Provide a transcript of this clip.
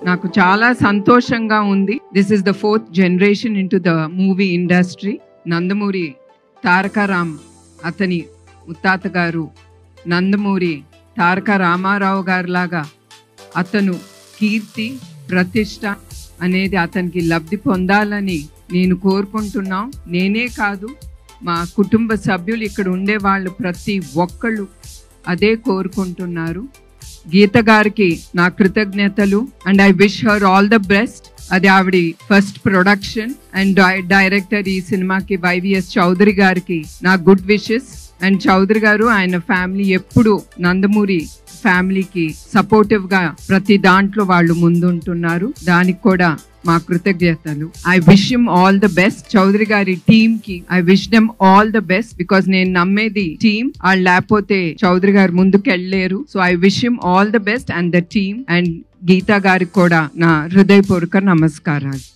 నాకు చాలా సంతోషంగా ఉంది. This is the 4th generation into the movie industry. Nandamuri Taraka Ram అతని ముత్తాత గారు నందమూరి తారక రామారావు గారు లాగా అతను కీర్తి ప్రతిష్ట అనేది అతనికి లబ్ధి పొందాలని నేను కోరుకుంటున్నాం. నేనే కాదు, మా కుటుంబ సభ్యులు ఇక్కడ ఉండే వాళ్ళు ప్రతి ఒక్కళ్ళు అదే కోరుకుంటున్నారు. గీత గారికి నా కృతజ్ఞతలు and I wish her all the best. అది ఆవిడ ఫస్ట్ ప్రొడక్షన్ అండ్ డైరెక్టర్ ఈ సినిమాకి వైవిఎస్ చౌదరి గారికి నా గుడ్ విషెస్. అండ్ చౌదరి గారు ఆయన ఫ్యామిలీ ఎప్పుడు నందమూరి ఫ్యామిలీకి సపోర్టివ్ గా ప్రతి దాంట్లో వాళ్ళు ముందుంటున్నారు. దానికి కూడా మా కృతజ్ఞతలు. I wish him all the best. Chowdary గారి టీమ్ కి I wish them all the best because నేను నమ్మేది టీమ్. వాళ్ళు లేకపోతే చౌదరి గారు ముందుకు వెళ్ళలేరు. So I wish him all the best and the team. And Geetha గారికి కూడా నా హృదయపూర్వక నమస్కారాలు.